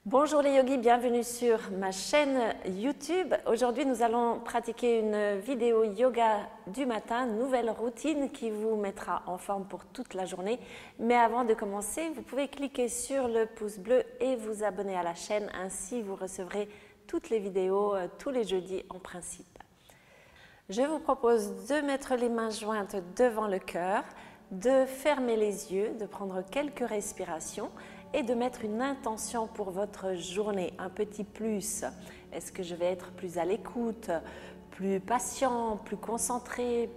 Bonjour les yogis, bienvenue sur ma chaîne YouTube. Aujourd'hui, nous allons pratiquer une vidéo yoga du matin, nouvelle routine qui vous mettra en forme pour toute la journée. Mais avant de commencer, vous pouvez cliquer sur le pouce bleu et vous abonner à la chaîne. Ainsi, vous recevrez toutes les vidéos tous les jeudis en principe. Je vous propose de mettre les mains jointes devant le cœur, de fermer les yeux, de prendre quelques respirations et de mettre une intention pour votre journée, un petit plus. Est-ce que je vais être plus à l'écoute, plus patient, plus concentré,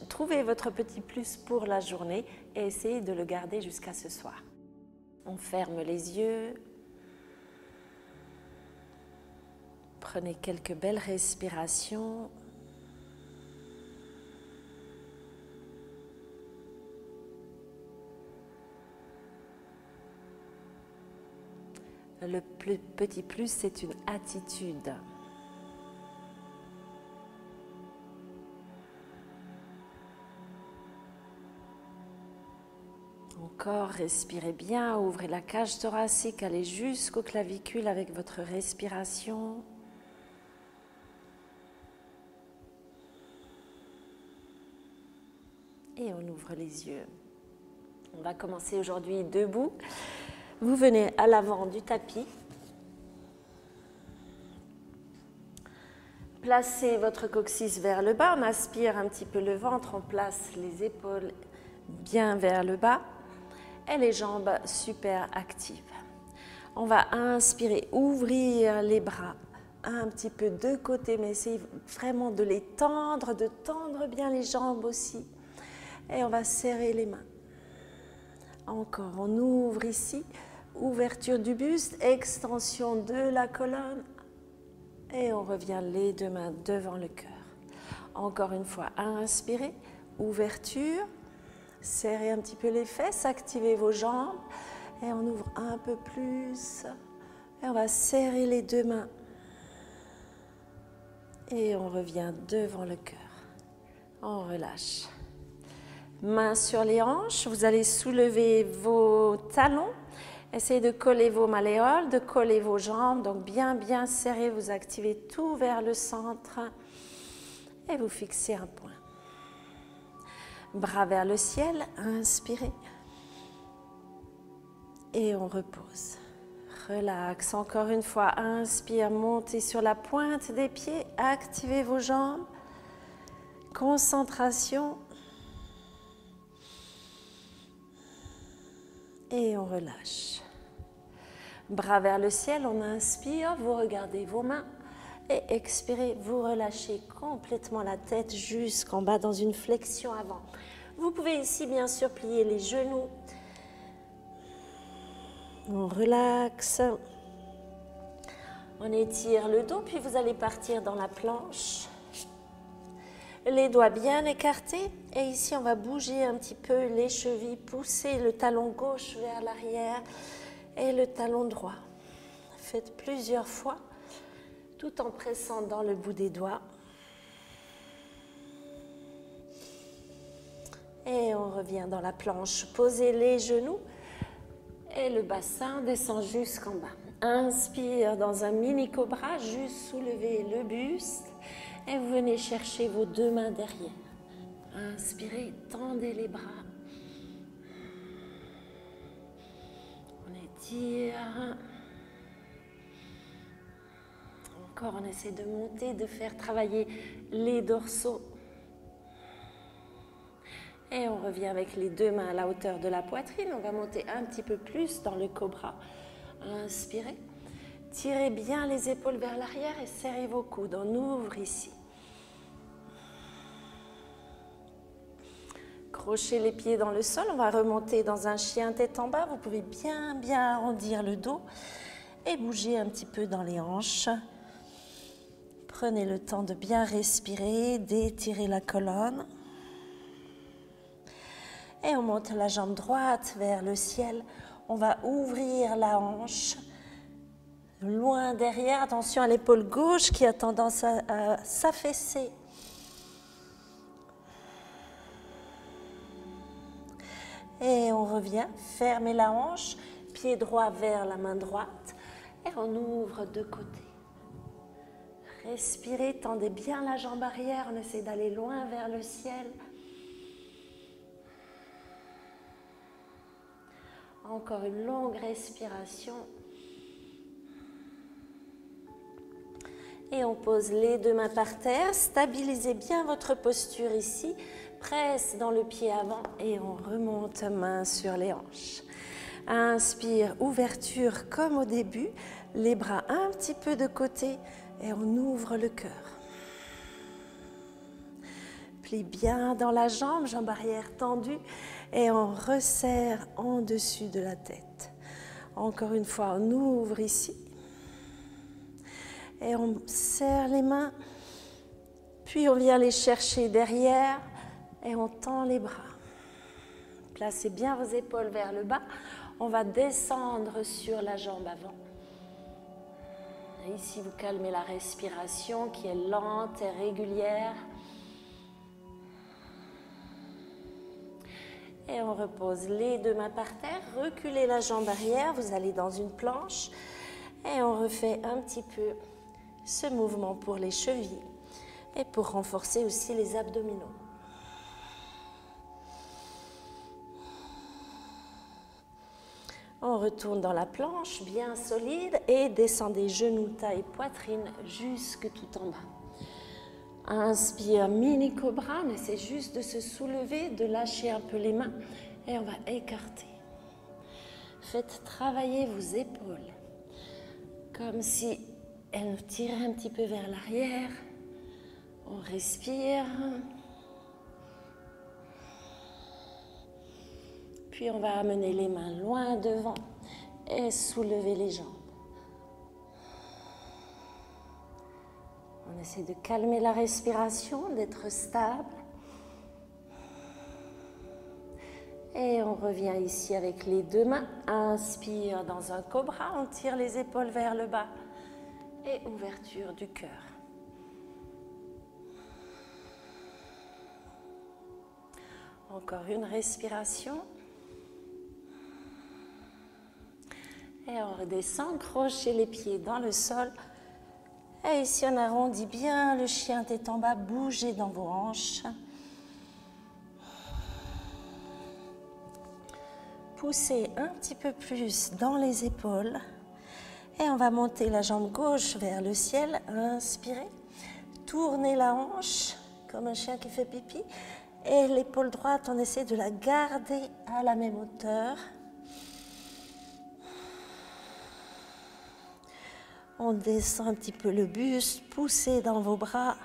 Trouvez votre petit plus pour la journée et essayez de le garder jusqu'à ce soir. On ferme les yeux. Prenez quelques belles respirations. Le petit plus, c'est une attitude. Encore, respirez bien, ouvrez la cage thoracique, allez jusqu'aux clavicules avec votre respiration. Et on ouvre les yeux. On va commencer aujourd'hui debout. Vous venez à l'avant du tapis. Placez votre coccyx vers le bas. On aspire un petit peu le ventre. On place les épaules bien vers le bas et les jambes super actives. On va inspirer, ouvrir les bras un petit peu de côté, mais essayez vraiment de les tendre, de tendre bien les jambes aussi. Et on va serrer les mains. Encore, on ouvre ici, ouverture du buste, extension de la colonne et on revient les deux mains devant le cœur. Encore une fois, inspirez, ouverture, serrez un petit peu les fesses, activez vos jambes et on ouvre un peu plus et on va serrer les deux mains et on revient devant le cœur. On relâche. Mains sur les hanches, vous allez soulever vos talons, essayez de coller vos malléoles, de coller vos jambes, donc bien serré, vous activez tout vers le centre et vous fixez un point. Bras vers le ciel, inspirez et on repose. Relax, encore une fois, inspire, montez sur la pointe des pieds, activez vos jambes, concentration. Et on relâche. Bras vers le ciel, on inspire, vous regardez vos mains et expirez, vous relâchez complètement la tête jusqu'en bas dans une flexion avant. Vous pouvez ici bien sûr plier les genoux. On relaxe. On étire le dos, puis vous allez partir dans la planche. Les doigts bien écartés et ici on va bouger un petit peu les chevilles, pousser le talon gauche vers l'arrière et le talon droit. Faites plusieurs fois tout en pressant dans le bout des doigts. Et on revient dans la planche. Posez les genoux et le bassin descend jusqu'en bas. Inspire dans un mini cobra, juste soulevez le buste. Et vous venez chercher vos deux mains derrière. Inspirez, tendez les bras. On étire. Encore, on essaie de monter, de faire travailler les dorsaux. Et on revient avec les deux mains à la hauteur de la poitrine. On va monter un petit peu plus dans le cobra. Inspirez. Tirez bien les épaules vers l'arrière et serrez vos coudes. On ouvre ici. Crochez les pieds dans le sol. On va remonter dans un chien tête en bas. Vous pouvez bien arrondir le dos et bouger un petit peu dans les hanches. Prenez le temps de bien respirer, d'étirer la colonne. Et on monte la jambe droite vers le ciel. On va ouvrir la hanche. Loin derrière, attention à l'épaule gauche qui a tendance à s'affaisser. Et on revient, fermez la hanche, pied droit vers la main droite et on ouvre de côté. Respirez, tendez bien la jambe arrière, on essaie d'aller loin vers le ciel. Encore une longue respiration. Et on pose les deux mains par terre. Stabilisez bien votre posture ici. Presse dans le pied avant et on remonte main sur les hanches. Inspire, ouverture comme au début. Les bras un petit peu de côté et on ouvre le cœur. Plie bien dans la jambe, jambe arrière tendue. Et on resserre en dessus de la tête. Encore une fois, on ouvre ici. Et on serre les mains. Puis on vient les chercher derrière. Et on tend les bras. Placez bien vos épaules vers le bas. On va descendre sur la jambe avant. Et ici, vous calmez la respiration qui est lente et régulière. Et on repose les deux mains par terre, reculez la jambe arrière, vous allez dans une planche et on refait un petit peu ce mouvement pour les chevilles et pour renforcer aussi les abdominaux. On retourne dans la planche bien solide et descendez genoux, taille, poitrine jusque tout en bas. Inspire, mini cobra, on essaie juste de se soulever, de lâcher un peu les mains et on va écarter. Faites travailler vos épaules comme si elles nous tiraient un petit peu vers l'arrière. On respire. Puis on va amener les mains loin devant et soulever les jambes. On essaie de calmer la respiration, d'être stable. Et on revient ici avec les deux mains. Inspire dans un cobra, on tire les épaules vers le bas. Et ouverture du cœur. Encore une respiration. Et on redescend, crochez les pieds dans le sol. Et ici, on arrondit bien le chien tête en bas, bougez dans vos hanches. Poussez un petit peu plus dans les épaules. Et on va monter la jambe gauche vers le ciel. Inspirez. Tournez la hanche comme un chien qui fait pipi. Et l'épaule droite, on essaie de la garder à la même hauteur. On descend un petit peu le buste, poussez dans vos bras.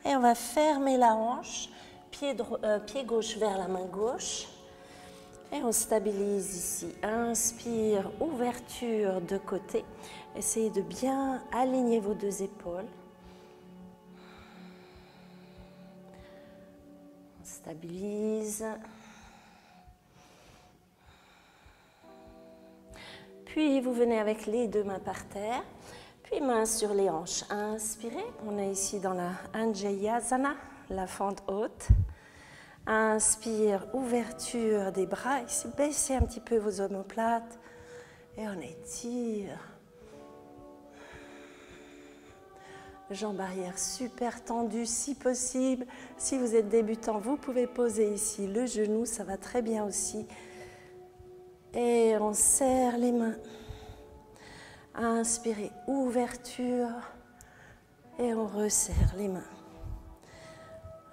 Et on va fermer la hanche, pied gauche vers la main gauche. Et on stabilise ici. Inspire, ouverture de côté. Essayez de bien aligner vos deux épaules. On stabilise. Puis vous venez avec les deux mains par terre, puis mains sur les hanches. Inspirez, on est ici dans la Anjayasana, la fente haute. Inspire, ouverture des bras, ici baissez un petit peu vos omoplates et on étire. Jambes arrière super tendues si possible. Si vous êtes débutant, vous pouvez poser ici le genou, ça va très bien aussi. Et on serre les mains. Inspirez, ouverture. Et on resserre les mains.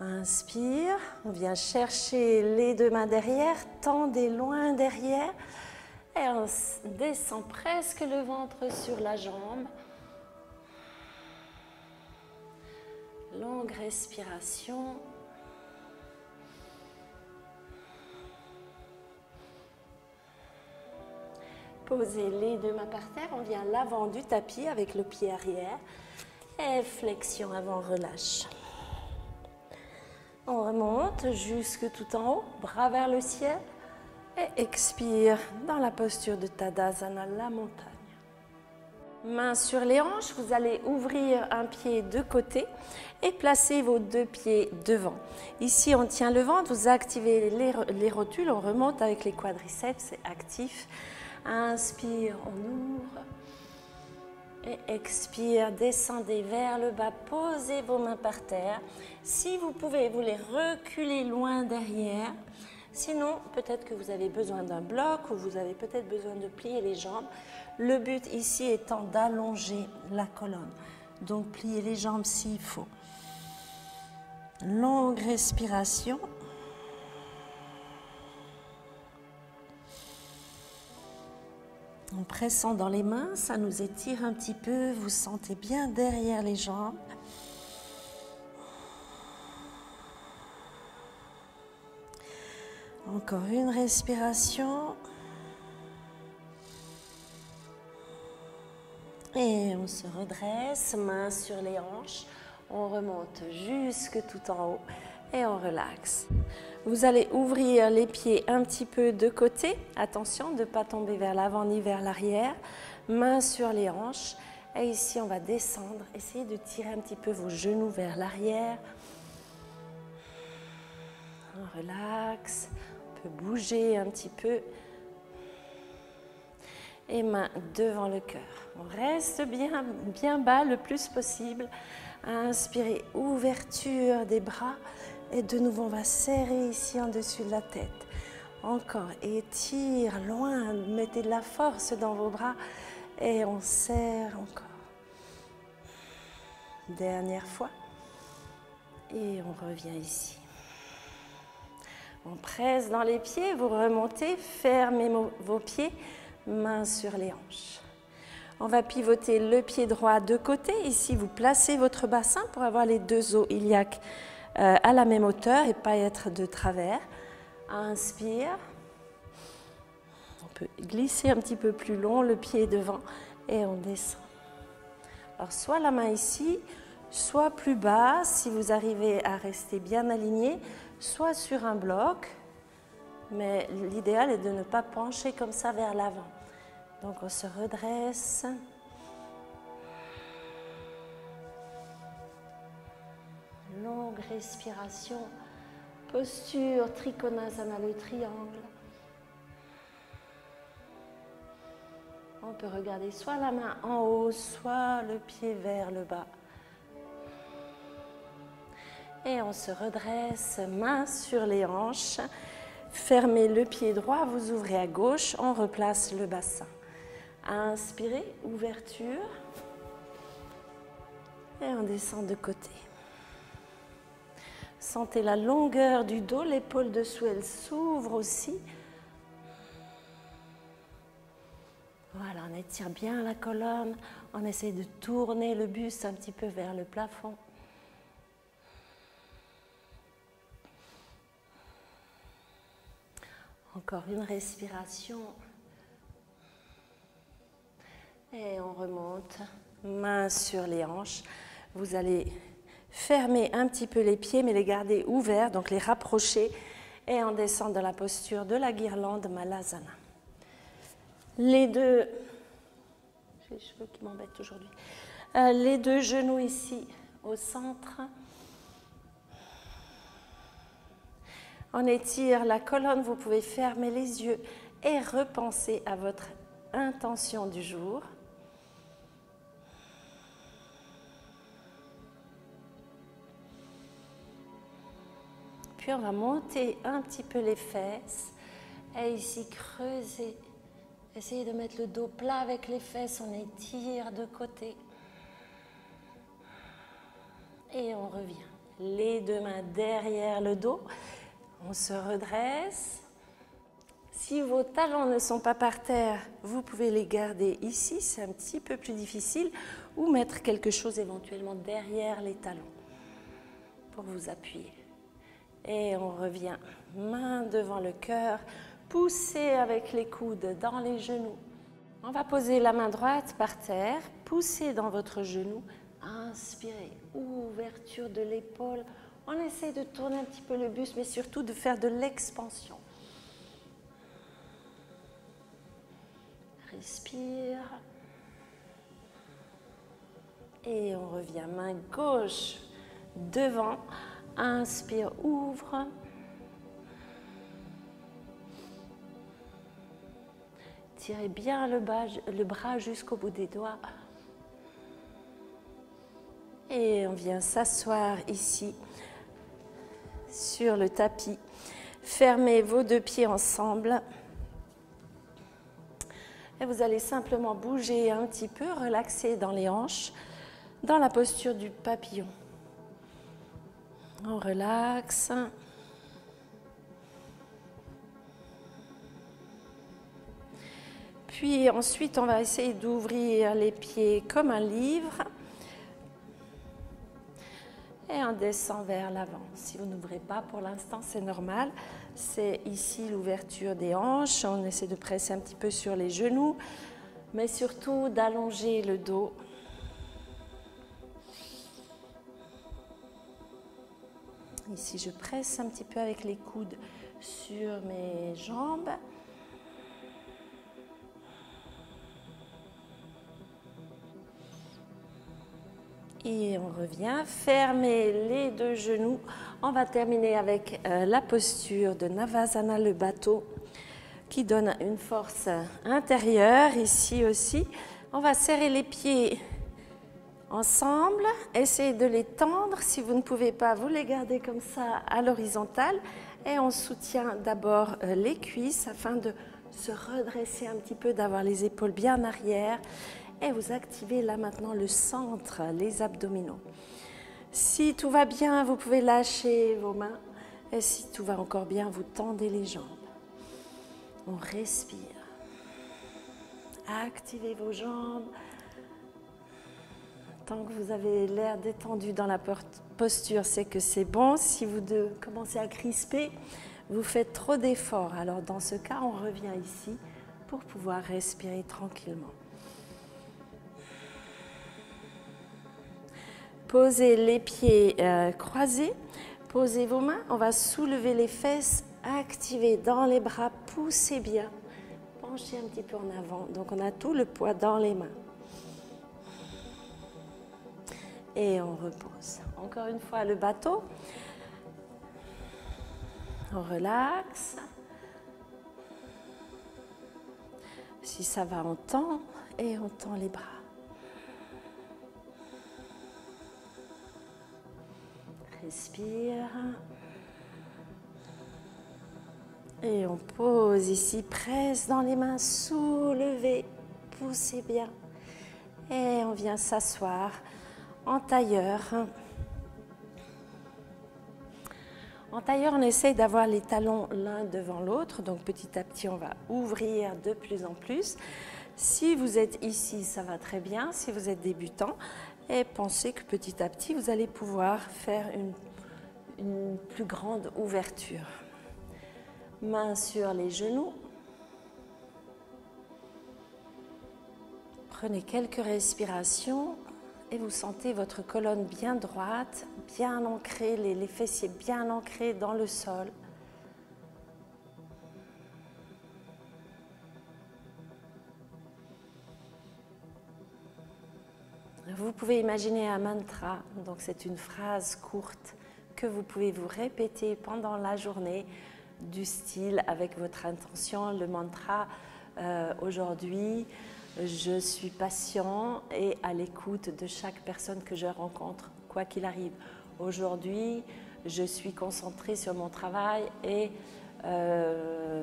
Inspire, on vient chercher les deux mains derrière, tendez loin derrière. Et on descend presque le ventre sur la jambe. Longue respiration. Posez les deux mains par terre, on vient à l'avant du tapis avec le pied arrière. Et flexion avant, relâche. On remonte jusque tout en haut, bras vers le ciel. Et expire dans la posture de Tadasana, la montagne. Mains sur les hanches, vous allez ouvrir un pied de côté et placer vos deux pieds devant. Ici, on tient le ventre, vous activez les rotules, on remonte avec les quadriceps, c'est actif. Inspire, on ouvre. Et expire, descendez vers le bas, posez vos mains par terre. Si vous pouvez, vous les reculez loin derrière. Sinon, peut-être que vous avez besoin d'un bloc ou vous avez peut-être besoin de plier les jambes. Le but ici étant d'allonger la colonne. Donc, pliez les jambes s'il faut. Longue respiration. En pressant dans les mains, ça nous étire un petit peu. Vous sentez bien derrière les jambes. Encore une respiration. Et on se redresse, mains sur les hanches. On remonte jusque tout en haut et on relaxe. Vous allez ouvrir les pieds un petit peu de côté. Attention de ne pas tomber vers l'avant ni vers l'arrière. Mains sur les hanches. Et ici, on va descendre. Essayez de tirer un petit peu vos genoux vers l'arrière. On relaxe. On peut bouger un petit peu. Et mains devant le cœur. On reste bien bas le plus possible. Inspirez, ouverture des bras. Et de nouveau, on va serrer ici en dessus de la tête. Encore, étire loin, mettez de la force dans vos bras. Et on serre encore. Dernière fois. Et on revient ici. On presse dans les pieds, vous remontez, fermez vos pieds, mains sur les hanches. On va pivoter le pied droit de côté. Ici, vous placez votre bassin pour avoir les deux os iliaques à la même hauteur et pas être de travers. Inspire. On peut glisser un petit peu plus long, le pied devant et on descend. Alors, soit la main ici, soit plus bas si vous arrivez à rester bien aligné, soit sur un bloc. Mais l'idéal est de ne pas pencher comme ça vers l'avant. Donc, on se redresse. Longue respiration. Posture Trikonasana, le triangle. On peut regarder soit la main en haut, soit le pied vers le bas. Et on se redresse, main sur les hanches. Fermez le pied droit, vous ouvrez à gauche, on replace le bassin. Inspirez, ouverture. Et on descend de côté. Sentez la longueur du dos, l'épaule dessous, elle s'ouvre aussi. Voilà, on étire bien la colonne. On essaie de tourner le buste un petit peu vers le plafond. Encore une respiration. Et on remonte, mains sur les hanches. Vous allez fermer un petit peu les pieds, mais les garder ouverts, donc les rapprocher. Et on descend dans la posture de la guirlande Malasana. Les deux, j'ai les cheveux qui m'embêtent aujourd'hui. Les deux genoux ici au centre. On étire la colonne, vous pouvez fermer les yeux et repenser à votre intention du jour. Puis on va monter un petit peu les fesses et ici creuser. Essayez de mettre le dos plat avec les fesses, on étire de côté. Et on revient. Les deux mains derrière le dos. On se redresse. Si vos talons ne sont pas par terre, vous pouvez les garder ici, c'est un petit peu plus difficile, ou mettre quelque chose éventuellement derrière les talons pour vous appuyer. Et on revient, main devant le cœur, poussez avec les coudes dans les genoux. On va poser la main droite par terre, poussez dans votre genou, inspirez, ouverture de l'épaule. On essaie de tourner un petit peu le buste, mais surtout de faire de l'expansion. Respire. Et on revient, main gauche devant. Inspire, ouvre. Tirez bien le bras jusqu'au bout des doigts. Et on vient s'asseoir ici sur le tapis. Fermez vos deux pieds ensemble. Et vous allez simplement bouger un petit peu, relaxer dans les hanches, dans la posture du papillon. On relaxe. Puis ensuite, on va essayer d'ouvrir les pieds comme un livre. Et on descend vers l'avant. Si vous n'ouvrez pas pour l'instant, c'est normal. C'est ici l'ouverture des hanches. On essaie de presser un petit peu sur les genoux, mais surtout d'allonger le dos. Ici, je presse un petit peu avec les coudes sur mes jambes. Et on revient, fermez les deux genoux. On va terminer avec la posture de Navasana, le bateau, qui donne une force intérieure. Ici aussi, on va serrer les pieds ensemble. Essayez de les tendre. Si vous ne pouvez pas, vous les gardez comme ça à l'horizontale. Et on soutient d'abord les cuisses afin de se redresser un petit peu, d'avoir les épaules bien en arrière. Et vous activez là maintenant le centre, les abdominaux. Si tout va bien, vous pouvez lâcher vos mains. Et si tout va encore bien, vous tendez les jambes. On respire. Activez vos jambes. Tant que vous avez l'air détendu dans la posture, c'est que c'est bon. Si vous commencez à crisper, vous faites trop d'efforts. Alors dans ce cas, on revient ici pour pouvoir respirer tranquillement. Posez les pieds croisés, posez vos mains, on va soulever les fesses, activer dans les bras, poussez bien, penchez un petit peu en avant, donc on a tout le poids dans les mains. Et on repose. Encore une fois le bateau, on relaxe. Si ça va, on tend et on tend les bras. Respire. Et on pose ici, presse dans les mains, soulevez, poussez bien. Et on vient s'asseoir en tailleur. En tailleur, on essaye d'avoir les talons l'un devant l'autre. Donc petit à petit, on va ouvrir de plus en plus. Si vous êtes ici, ça va très bien. Si vous êtes débutant, et pensez que petit à petit, vous allez pouvoir faire une plus grande ouverture. Mains sur les genoux. Prenez quelques respirations et vous sentez votre colonne bien droite, bien ancrée, les fessiers bien ancrés dans le sol. Vous pouvez imaginer un mantra, donc c'est une phrase courte que vous pouvez vous répéter pendant la journée du style avec votre intention. Le mantra aujourd'hui, je suis patient et à l'écoute de chaque personne que je rencontre, quoi qu'il arrive. Aujourd'hui, je suis concentrée sur mon travail et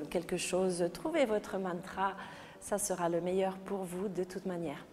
quelque chose. Trouvez votre mantra, ça sera le meilleur pour vous de toute manière.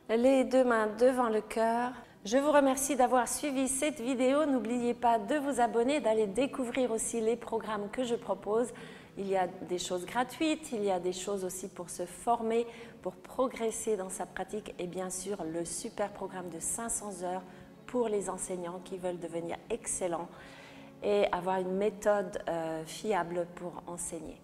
Les deux mains devant le cœur. Je vous remercie d'avoir suivi cette vidéo. N'oubliez pas de vous abonner, d'aller découvrir aussi les programmes que je propose. Il y a des choses gratuites, il y a des choses aussi pour se former, pour progresser dans sa pratique et bien sûr le super programme de 500 heures pour les enseignants qui veulent devenir excellents et avoir une méthode fiable pour enseigner.